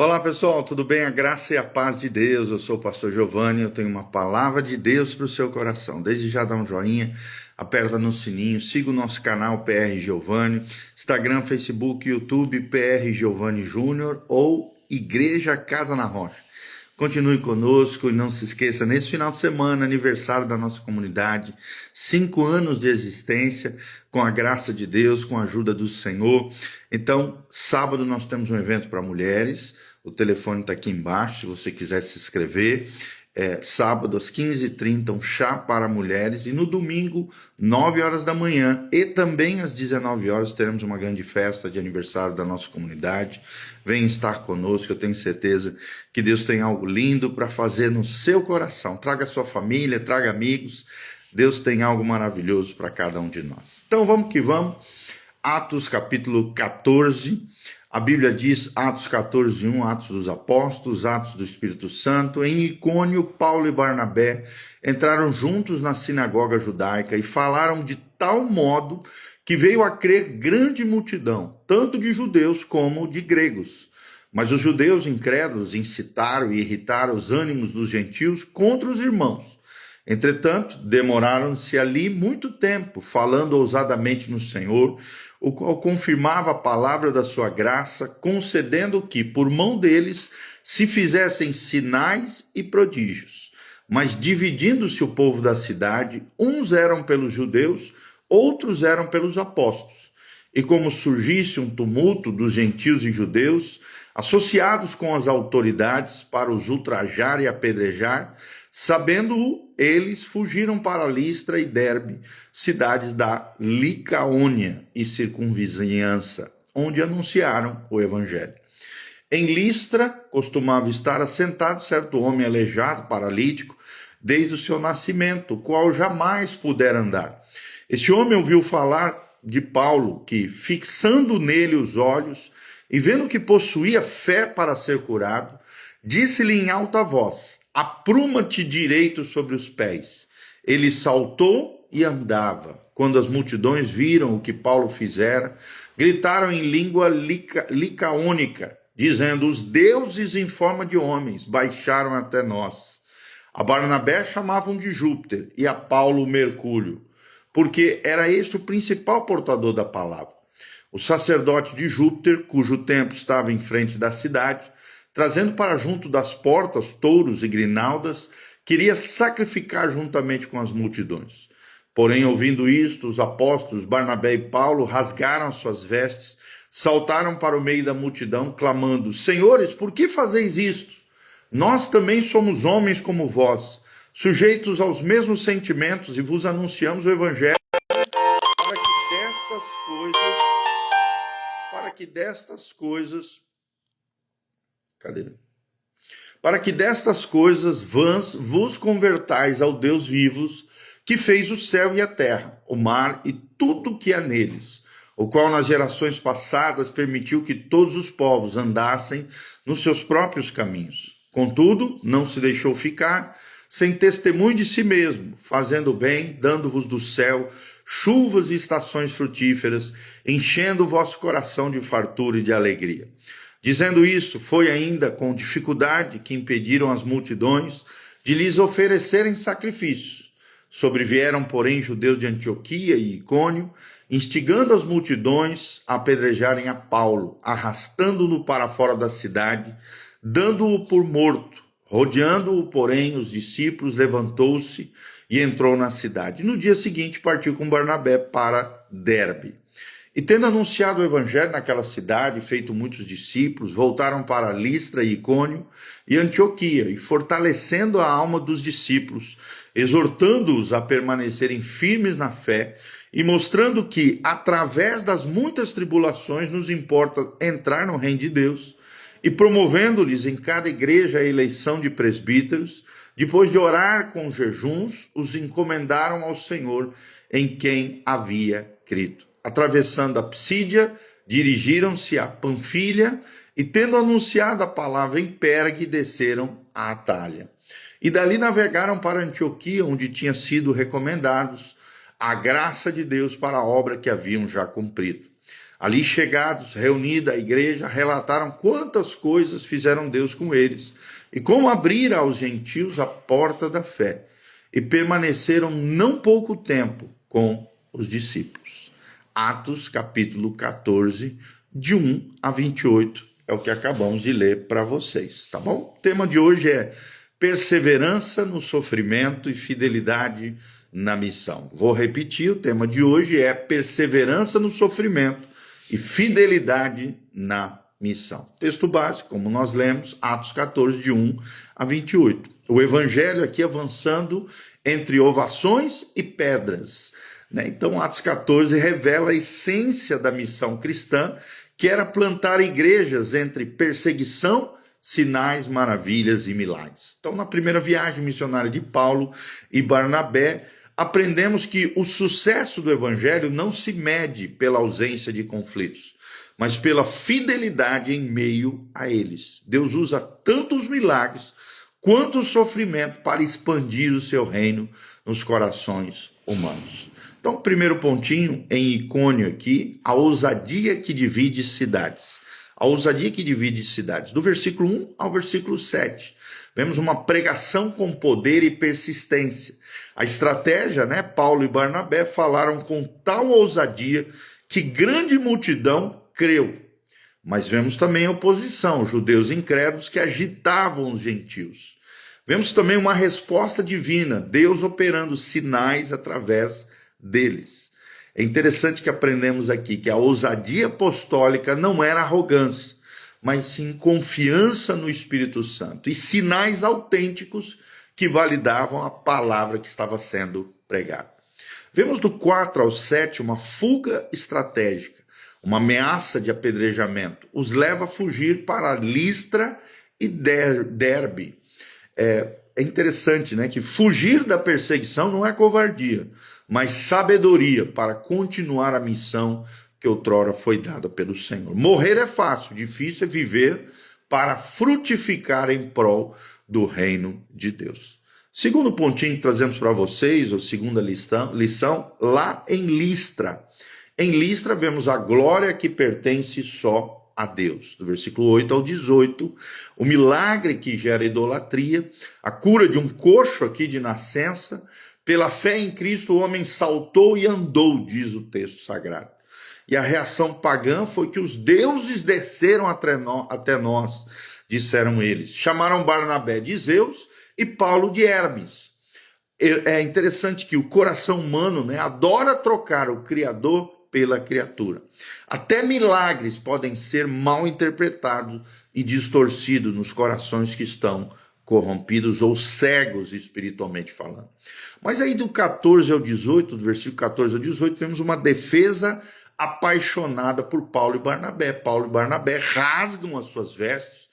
Olá pessoal, tudo bem? A graça e a paz de Deus. Eu sou o pastor Giovanni, eu tenho uma palavra de Deus para o seu coração. Desde já dá um joinha, aperta no sininho, siga o nosso canal PR Giovanni, Instagram, Facebook, YouTube PR Giovanni Júnior ou Igreja Casa na Rocha. Continue conosco e não se esqueça, nesse final de semana, aniversário da nossa comunidade, 5 anos de existência, com a graça de Deus, com a ajuda do Senhor. Então, sábado nós temos um evento para mulheres, o telefone está aqui embaixo, se você quiser se inscrever. Sábado às 15h30, um chá para mulheres, e no domingo, 9 horas da manhã, e também às 19 horas, teremos uma grande festa de aniversário da nossa comunidade. Venha estar conosco, eu tenho certeza que Deus tem algo lindo para fazer no seu coração. Traga sua família, traga amigos, Deus tem algo maravilhoso para cada um de nós. Então vamos que vamos, Atos capítulo 14, a Bíblia diz, Atos 14:1, Atos dos Apóstolos, Atos do Espírito Santo. Em Icônio, Paulo e Barnabé entraram juntos na sinagoga judaica e falaram de tal modo que veio a crer grande multidão, tanto de judeus como de gregos. Mas os judeus incrédulos incitaram e irritaram os ânimos dos gentios contra os irmãos. Entretanto, demoraram-se ali muito tempo, falando ousadamente no Senhor, o qual confirmava a palavra da sua graça, concedendo que, por mão deles, se fizessem sinais e prodígios. Mas dividindo-se o povo da cidade, uns eram pelos judeus, outros eram pelos apóstolos. E como surgisse um tumulto dos gentios e judeus, associados com as autoridades para os ultrajar e apedrejar, sabendo-o, eles fugiram para Listra e Derbe, cidades da Licaônia e circunvizinhança, onde anunciaram o evangelho. Em Listra costumava estar assentado certo homem aleijado, paralítico, desde o seu nascimento, o qual jamais pudera andar. Esse homem ouviu falar de Paulo, que, fixando nele os olhos e vendo que possuía fé para ser curado, disse-lhe em alta voz: apruma-te direito sobre os pés. Ele saltou e andava. Quando as multidões viram o que Paulo fizera, gritaram em língua licaônica, dizendo: os deuses em forma de homens baixaram até nós. A Barnabé chamavam de Júpiter e a Paulo Mercúrio, porque era este o principal portador da palavra. O sacerdote de Júpiter, cujo templo estava em frente da cidade, trazendo para junto das portas touros e grinaldas, queria sacrificar juntamente com as multidões. Porém, ouvindo isto, os apóstolos Barnabé e Paulo rasgaram as suas vestes, saltaram para o meio da multidão, clamando: senhores, por que fazeis isto? Nós também somos homens como vós, sujeitos aos mesmos sentimentos, e vos anunciamos o evangelho para que destas coisas vos convertais ao Deus vivos, que fez o céu e a terra, o mar e tudo o que há neles, o qual nas gerações passadas permitiu que todos os povos andassem nos seus próprios caminhos. Contudo, não se deixou ficar sem testemunho de si mesmo, fazendo o bem, dando-vos do céu chuvas e estações frutíferas, enchendo o vosso coração de fartura e de alegria. Dizendo isso, foi ainda com dificuldade que impediram as multidões de lhes oferecerem sacrifícios. Sobrevieram, porém, judeus de Antioquia e Icônio, instigando as multidões a apedrejarem a Paulo, arrastando-no para fora da cidade, dando-o por morto. Rodeando-o, porém, os discípulos, levantou-se e entrou na cidade. No dia seguinte, partiu com Barnabé para Derbe. E tendo anunciado o evangelho naquela cidade, feito muitos discípulos, voltaram para Listra e Icônio e Antioquia, e fortalecendo a alma dos discípulos, exortando-os a permanecerem firmes na fé, e mostrando que, através das muitas tribulações, nos importa entrar no reino de Deus, e promovendo-lhes em cada igreja a eleição de presbíteros, depois de orar com jejuns, os encomendaram ao Senhor, em quem havia crido. Atravessando a Psídia, dirigiram-se a Panfilha, e tendo anunciado a palavra em Pergue, desceram a Atália. E dali navegaram para Antioquia, onde tinham sido recomendados a graça de Deus para a obra que haviam já cumprido. Ali chegados, reunida a igreja, relataram quantas coisas fizeram Deus com eles e como abrir aos gentios a porta da fé. E permaneceram não pouco tempo com os discípulos. Atos capítulo 14, de 1 a 28, é o que acabamos de ler para vocês, tá bom? O tema de hoje é perseverança no sofrimento e fidelidade na missão. Vou repetir, o tema de hoje é perseverança no sofrimento e fidelidade na missão. Texto básico, como nós lemos, Atos 14, de 1 a 28. O evangelho aqui avançando entre ovações e pedras, né? Então, Atos 14 revela a essência da missão cristã, que era plantar igrejas entre perseguição, sinais, maravilhas e milagres. Então, na primeira viagem missionária de Paulo e Barnabé, aprendemos que o sucesso do evangelho não se mede pela ausência de conflitos, mas pela fidelidade em meio a eles. Deus usa tanto os milagres quanto o sofrimento para expandir o seu reino nos corações humanos. Então, primeiro pontinho em Icônio aqui, a ousadia que divide cidades. A ousadia que divide cidades. Do versículo 1 ao versículo 7. Vemos uma pregação com poder e persistência. A estratégia, né? Paulo e Barnabé falaram com tal ousadia que grande multidão creu. Mas vemos também a oposição, judeus incrédulos que agitavam os gentios. Vemos também uma resposta divina, Deus operando sinais através deles. É interessante que aprendemos aqui que a ousadia apostólica não era arrogância, mas sim confiança no Espírito Santo e sinais autênticos que validavam a palavra que estava sendo pregada. Vemos do 4 ao 7 uma fuga estratégica, uma ameaça de apedrejamento. Os leva a fugir para Listra e Derbe. É interessante, né, que fugir da perseguição não é covardia, mas sabedoria para continuar a missão que outrora foi dada pelo Senhor. Morrer é fácil, difícil é viver para frutificar em prol do reino de Deus. Segundo pontinho que trazemos para vocês, ou segunda lição, lá em Listra. Em Listra vemos a glória que pertence só a Deus. Do versículo 8 ao 18, o milagre que gera idolatria, a cura de um coxo aqui de nascença. Pela fé em Cristo, o homem saltou e andou, diz o texto sagrado. E a reação pagã foi que os deuses desceram até nós, disseram eles. Chamaram Barnabé de Zeus e Paulo de Hermes. É interessante que o coração humano, né, adora trocar o Criador pela criatura. Até milagres podem ser mal interpretados e distorcidos nos corações que estão corrompidos ou cegos espiritualmente falando. Mas aí do 14 ao 18, do versículo 14 ao 18, vemos uma defesa apaixonada por Paulo e Barnabé. Paulo e Barnabé rasgam as suas vestes.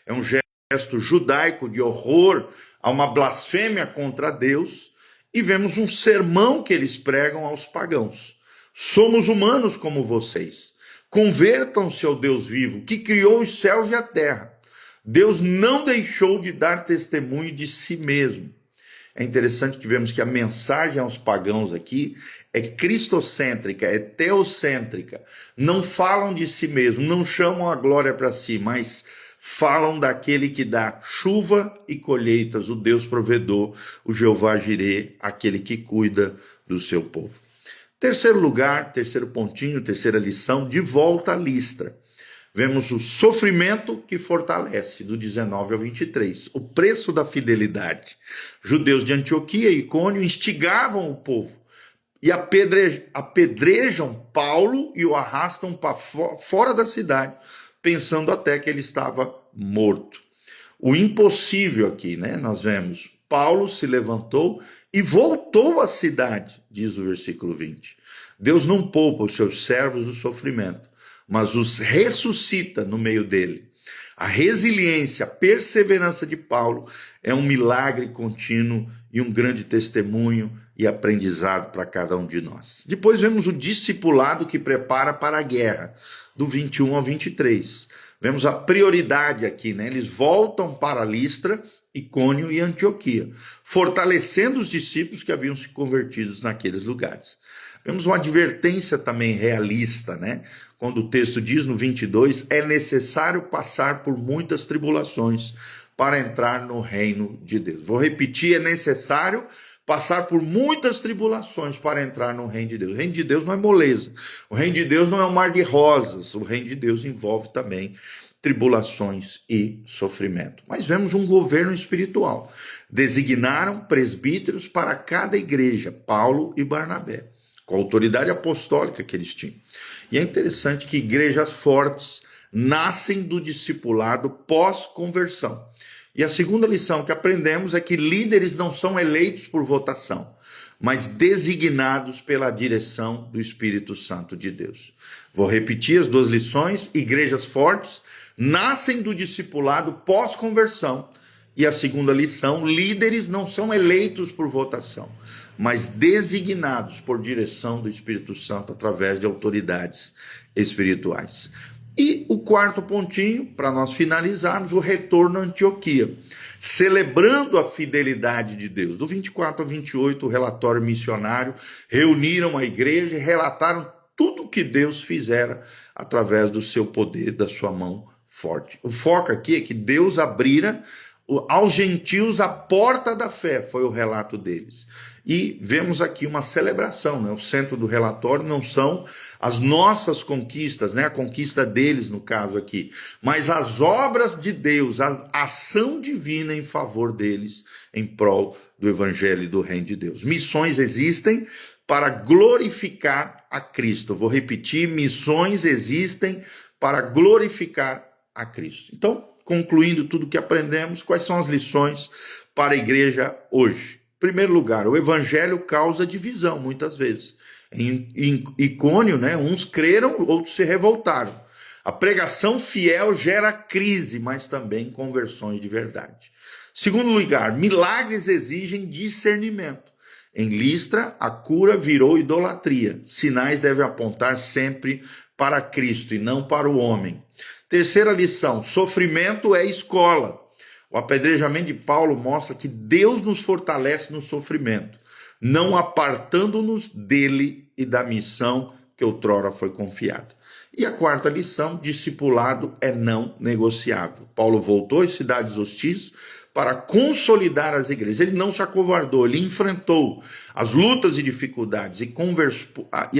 É um gesto judaico de horror a uma blasfêmia contra Deus. E vemos um sermão que eles pregam aos pagãos. Somos humanos como vocês. Convertam-se ao Deus vivo, que criou os céus e a terra. Deus não deixou de dar testemunho de si mesmo. É interessante que vemos que a mensagem aos pagãos aqui é cristocêntrica, é teocêntrica. Não falam de si mesmo, não chamam a glória para si, mas falam daquele que dá chuva e colheitas, o Deus provedor, o Jeová Jirê, aquele que cuida do seu povo. Terceiro lugar, terceiro pontinho, terceira lição, de volta à Listra. Vemos o sofrimento que fortalece, do 19 ao 23. O preço da fidelidade. Judeus de Antioquia e Icônio instigavam o povo e apedrejam Paulo e o arrastam para fora da cidade, pensando até que ele estava morto. O impossível aqui, né? Nós vemos Paulo se levantou e voltou à cidade, diz o versículo 20. Deus não poupa os seus servos do sofrimento, mas os ressuscita no meio dele. A resiliência, a perseverança de Paulo é um milagre contínuo e um grande testemunho e aprendizado para cada um de nós. Depois vemos o discipulado que prepara para a guerra, do 21 ao 23. Vemos a prioridade aqui, né? Eles voltam para Listra, Icônio e Antioquia, fortalecendo os discípulos que haviam se convertido naqueles lugares. Vemos uma advertência também realista, né? quando o texto diz no 22, é necessário passar por muitas tribulações para entrar no reino de Deus. Vou repetir, é necessário passar por muitas tribulações para entrar no reino de Deus. O reino de Deus não é moleza. O reino de Deus não é um mar de rosas. O reino de Deus envolve também tribulações e sofrimento. Mas vemos um governo espiritual. Designaram presbíteros para cada igreja, Paulo e Barnabé, com a autoridade apostólica que eles tinham. E é interessante que igrejas fortes nascem do discipulado pós-conversão. E a segunda lição que aprendemos é que líderes não são eleitos por votação, mas designados pela direção do Espírito Santo de Deus. Vou repetir as duas lições. Igrejas fortes nascem do discipulado pós-conversão. E a segunda lição, líderes não são eleitos por votação, mas designados por direção do Espírito Santo através de autoridades espirituais. E o quarto pontinho, para nós finalizarmos, o retorno a Antioquia, celebrando a fidelidade de Deus. Do 24 ao 28, o relatório missionário, reuniram a igreja e relataram tudo o que Deus fizera através do seu poder, da sua mão forte. O foco aqui é que Deus abrira aos gentios a porta da fé, foi o relato deles. E vemos aqui uma celebração, né? O centro do relatório não são as nossas conquistas, né? A conquista deles no caso aqui, mas as obras de Deus, a ação divina em favor deles, em prol do evangelho e do reino de Deus. Missões existem para glorificar a Cristo. Vou repetir, missões existem para glorificar a Cristo. Então, concluindo tudo que aprendemos, quais são as lições para a igreja hoje? Em primeiro lugar, o evangelho causa divisão, muitas vezes. Em Icônio, né, uns creram, outros se revoltaram. A pregação fiel gera crise, mas também conversões de verdade. Segundo lugar, milagres exigem discernimento. Em Listra, a cura virou idolatria. Sinais devem apontar sempre para Cristo e não para o homem. Terceira lição, sofrimento é escola. O apedrejamento de Paulo mostra que Deus nos fortalece no sofrimento, não apartando-nos dele e da missão que outrora foi confiada. E a quarta lição, discipulado é não negociável. Paulo voltou às cidades hostis para consolidar as igrejas. Ele não se acovardou, ele enfrentou as lutas e dificuldades,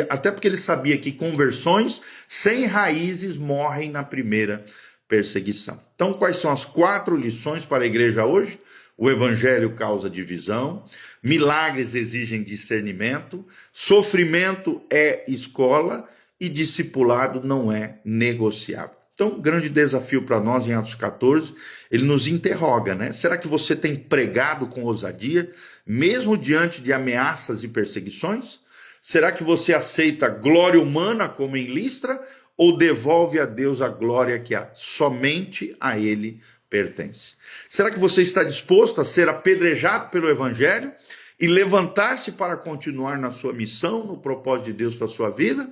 até porque ele sabia que conversões sem raízes morrem na primeira perseguição. Então, quais são as 4 lições para a igreja hoje? O evangelho causa divisão, milagres exigem discernimento, sofrimento é escola e discipulado não é negociável. Então, um grande desafio para nós em Atos 14, ele nos interroga, né? Será que você tem pregado com ousadia, mesmo diante de ameaças e perseguições? Será que você aceita glória humana como em Listra, ou devolve a Deus a glória que somente a ele pertence? Será que você está disposto a ser apedrejado pelo evangelho e levantar-se para continuar na sua missão, no propósito de Deus para a sua vida?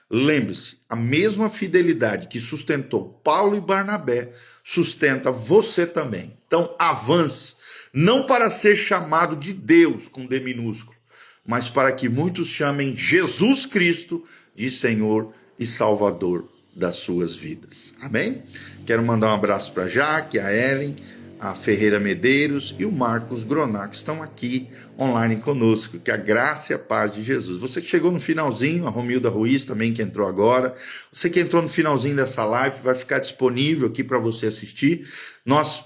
Lembre-se, a mesma fidelidade que sustentou Paulo e Barnabé sustenta você também. Então avance, não para ser chamado de Deus com D minúsculo, mas para que muitos chamem Jesus Cristo de Senhor e Salvador das suas vidas. Amém? Quero mandar um abraço para a Jaque, a Ellen, a Ferreira Medeiros e o Marcos Gronar, que estão aqui online conosco. Que a graça e a paz de Jesus. Você que chegou no finalzinho, a Romilda Ruiz também que entrou agora. Você que entrou no finalzinho dessa live, vai ficar disponível aqui para você assistir. Nós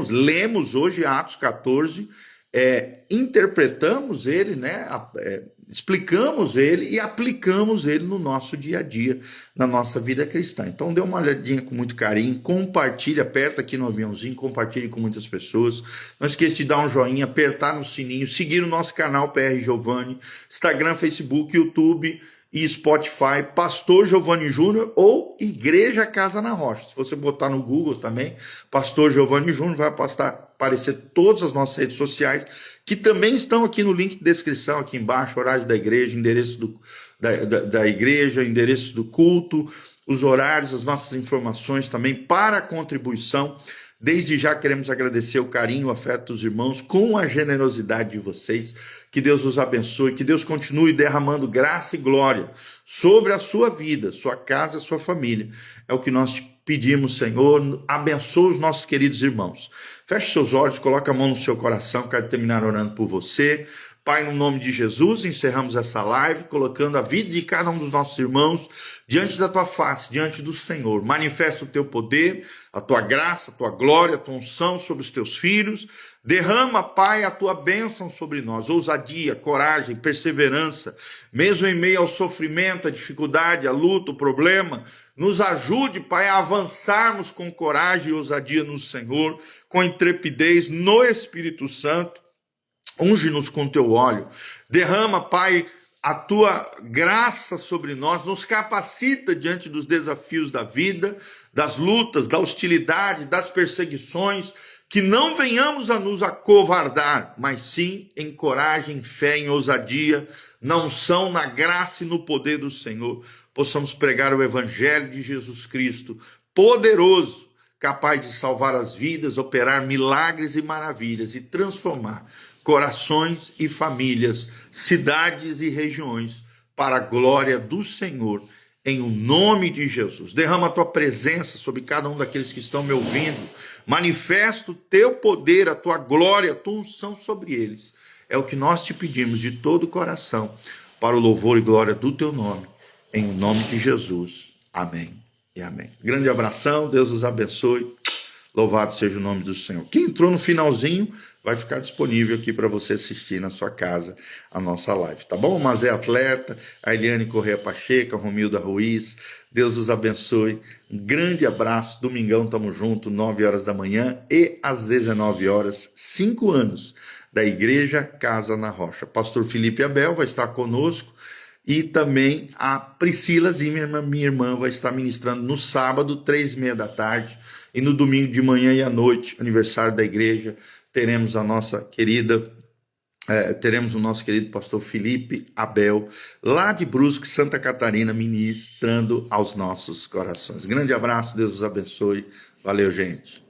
lemos hoje Atos 14, interpretamos ele, né? Explicamos ele e aplicamos ele no nosso dia a dia, na nossa vida cristã. Então dê uma olhadinha com muito carinho, compartilhe, aperta aqui no aviãozinho, compartilhe com muitas pessoas. Não esqueça de dar um joinha, apertar no sininho, seguir o nosso canal PR Giovanni, Instagram, Facebook, YouTube e Spotify, Pastor Giovanni Júnior ou Igreja Casa na Rocha. Se você botar no Google também, Pastor Giovanni Júnior, vai aparecer todas as nossas redes sociais, que também estão aqui no link de descrição, aqui embaixo, horários da igreja, endereço da igreja, endereço do culto, os horários, as nossas informações também para a contribuição. Desde já queremos agradecer o carinho, o afeto dos irmãos, com a generosidade de vocês. Que Deus os abençoe, que Deus continue derramando graça e glória sobre a sua vida, sua casa, sua família. É o que nós te pedimos, Senhor. Abençoe os nossos queridos irmãos. Feche seus olhos, coloque a mão no seu coração. Quero terminar orando por você. Pai, no nome de Jesus, encerramos essa live, colocando a vida de cada um dos nossos irmãos diante da tua face, diante do Senhor. Manifesta o teu poder, a tua graça, a tua glória, a tua unção sobre os teus filhos. Derrama, Pai, a tua bênção sobre nós, ousadia, coragem, perseverança, mesmo em meio ao sofrimento, à dificuldade, à luta, o problema. Nos ajude, Pai, a avançarmos com coragem e ousadia no Senhor, com intrepidez no Espírito Santo. Unge-nos com teu óleo, derrama, Pai, a tua graça sobre nós, nos capacita diante dos desafios da vida, das lutas, da hostilidade, das perseguições, que não venhamos a nos acovardar, mas sim em coragem, fé, em ousadia, na unção, na graça e no poder do Senhor, possamos pregar o Evangelho de Jesus Cristo, poderoso, capaz de salvar as vidas, operar milagres e maravilhas e transformar corações e famílias, cidades e regiões, para a glória do Senhor, em o nome de Jesus. Derrama a tua presença sobre cada um daqueles que estão me ouvindo. Manifesta o teu poder, a tua glória, a tua unção sobre eles. É o que nós te pedimos de todo o coração, para o louvor e glória do teu nome, em o nome de Jesus. Amém e amém. Grande abração, Deus os abençoe. Louvado seja o nome do Senhor. Quem entrou no finalzinho vai ficar disponível aqui para você assistir na sua casa a nossa live, tá bom? Mazé Atleta, a Eliane Correia Pacheco, a Romilda Ruiz, Deus os abençoe. Um grande abraço, domingão tamo junto, 9 horas da manhã e às 19 horas, 5 anos da Igreja Casa na Rocha. Pastor Felipe Abel vai estar conosco e também a Priscila Zimmermann, minha irmã, vai estar ministrando no sábado, 3h30 da tarde, e no domingo de manhã e à noite, aniversário da igreja, teremos o nosso querido pastor Felipe Abel, lá de Brusque, Santa Catarina, ministrando aos nossos corações. Grande abraço, Deus os abençoe. Valeu, gente.